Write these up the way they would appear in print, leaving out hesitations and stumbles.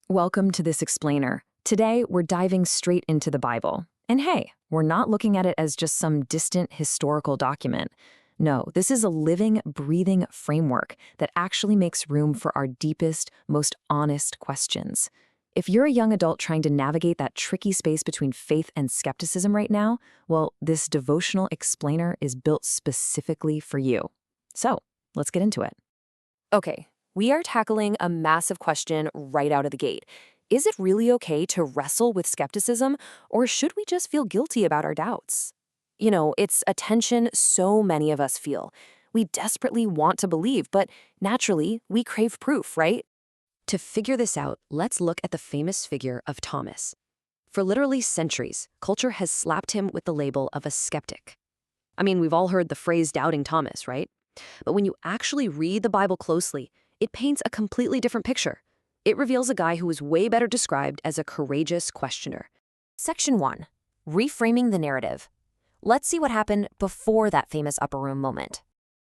Welcome to this explainer. Today, we're diving straight into the Bible. And hey, we're not looking at it as just some distant historical document. No, this is a living, breathing framework that actually makes room for our deepest, most honest questions. If you're a young adult trying to navigate that tricky space between faith and skepticism right now, well, this devotional explainer is built specifically for you. So, let's get into it. Okay, we are tackling a massive question right out of the gate. Is it really okay to wrestle with skepticism, or should we just feel guilty about our doubts? It's a tension so many of us feel. We desperately want to believe, but naturally, we crave proof, right? To figure this out, let's look at the famous figure of Thomas. For literally centuries, culture has slapped him with the label of a skeptic. I mean, we've all heard the phrase doubting Thomas, right? But when you actually read the Bible closely, it paints a completely different picture. It reveals a guy who is way better described as a courageous questioner. Section 1. Reframing the narrative. Let's see what happened before that famous upper room moment.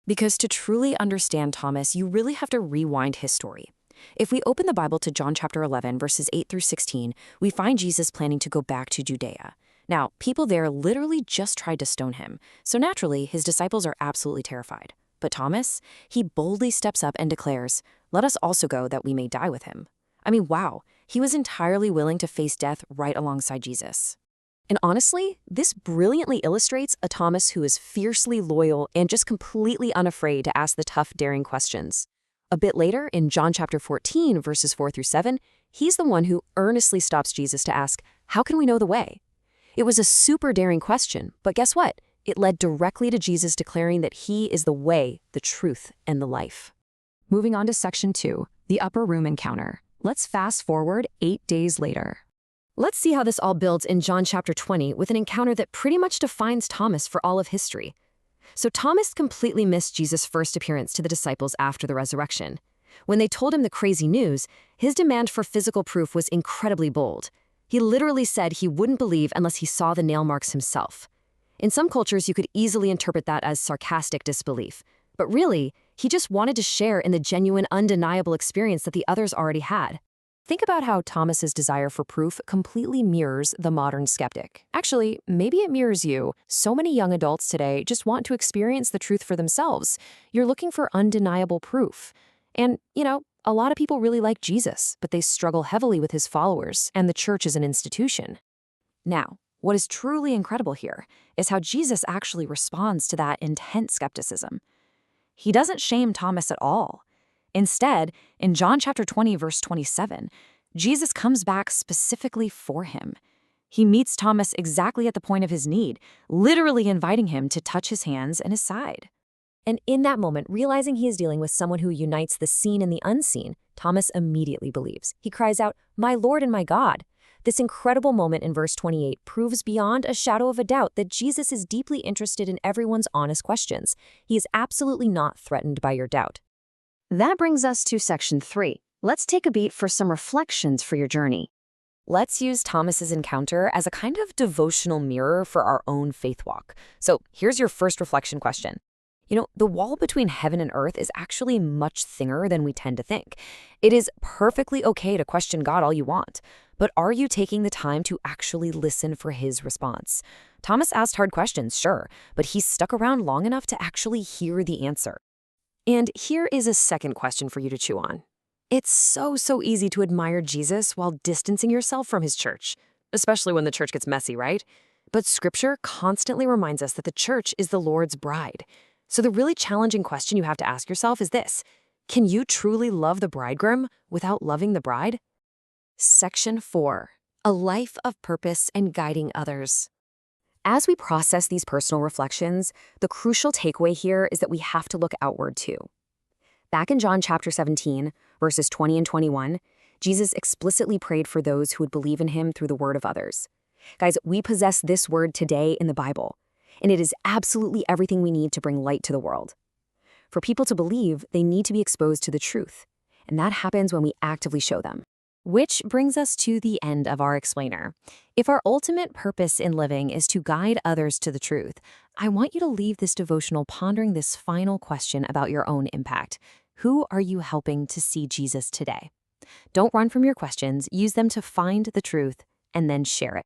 Because to truly understand Thomas, you really have to rewind his story. If we open the Bible to John chapter 11, verses 8 through 16, we find Jesus planning to go back to Judea. Now, people there literally just tried to stone him, so naturally, his disciples are absolutely terrified. But Thomas, he boldly steps up and declares, "Let us also go that we may die with him." I mean, wow, he was entirely willing to face death right alongside Jesus. And honestly, this brilliantly illustrates a Thomas who is fiercely loyal and just completely unafraid to ask the tough, daring questions. A bit later, in John chapter 14, verses 4 through 7, he's the one who earnestly stops Jesus to ask, "How can we know the way?" It was a super daring question, but guess what? It led directly to Jesus declaring that he is the way, the truth, and the life. Moving on to section 2, the upper room encounter. Let's fast forward 8 days later. Let's see how this all builds in John chapter 20 with an encounter that pretty much defines Thomas for all of history. So Thomas completely missed Jesus' first appearance to the disciples after the resurrection. When they told him the crazy news, his demand for physical proof was incredibly bold. He literally said he wouldn't believe unless he saw the nail marks himself. In some cultures, you could easily interpret that as sarcastic disbelief. But really, he just wanted to share in the genuine, undeniable experience that the others already had. Think about how Thomas's desire for proof completely mirrors the modern skeptic. Actually, maybe it mirrors you. So many young adults today just want to experience the truth for themselves. You're looking for undeniable proof. And, a lot of people really like Jesus, but they struggle heavily with his followers and the church as an institution. Now, what is truly incredible here is how Jesus actually responds to that intense skepticism. He doesn't shame Thomas at all. Instead, in John chapter 20, verse 27, Jesus comes back specifically for him. He meets Thomas exactly at the point of his need, literally inviting him to touch his hands and his side. And in that moment, realizing he is dealing with someone who unites the seen and the unseen, Thomas immediately believes. He cries out, "My Lord and my God." This incredible moment in verse 28 proves beyond a shadow of a doubt that Jesus is deeply interested in everyone's honest questions. He is absolutely not threatened by your doubt. That brings us to section 3. Let's take a beat for some reflections for your journey. Let's use Thomas's encounter as a kind of devotional mirror for our own faith walk. So here's your first reflection question. The wall between heaven and earth is actually much thinner than we tend to think. It is perfectly okay to question God all you want, but are you taking the time to actually listen for his response? Thomas asked hard questions, sure, but he stuck around long enough to actually hear the answer. And here is a second question for you to chew on. It's so easy to admire Jesus while distancing yourself from his church, especially when the church gets messy, right? But Scripture constantly reminds us that the church is the Lord's bride. So the really challenging question you have to ask yourself is this: can you truly love the bridegroom without loving the bride? Section 4. A life of purpose and guiding others. As we process these personal reflections, the crucial takeaway here is that we have to look outward too. Back in John chapter 17, verses 20 and 21, Jesus explicitly prayed for those who would believe in him through the word of others. Guys, we possess this word today in the Bible, and it is absolutely everything we need to bring light to the world. For people to believe, they need to be exposed to the truth, and that happens when we actively show them. Which brings us to the end of our explainer. If our ultimate purpose in living is to guide others to the truth, I want you to leave this devotional pondering this final question about your own impact. Who are you helping to see Jesus today? Don't run from your questions, use them to find the truth and then share it.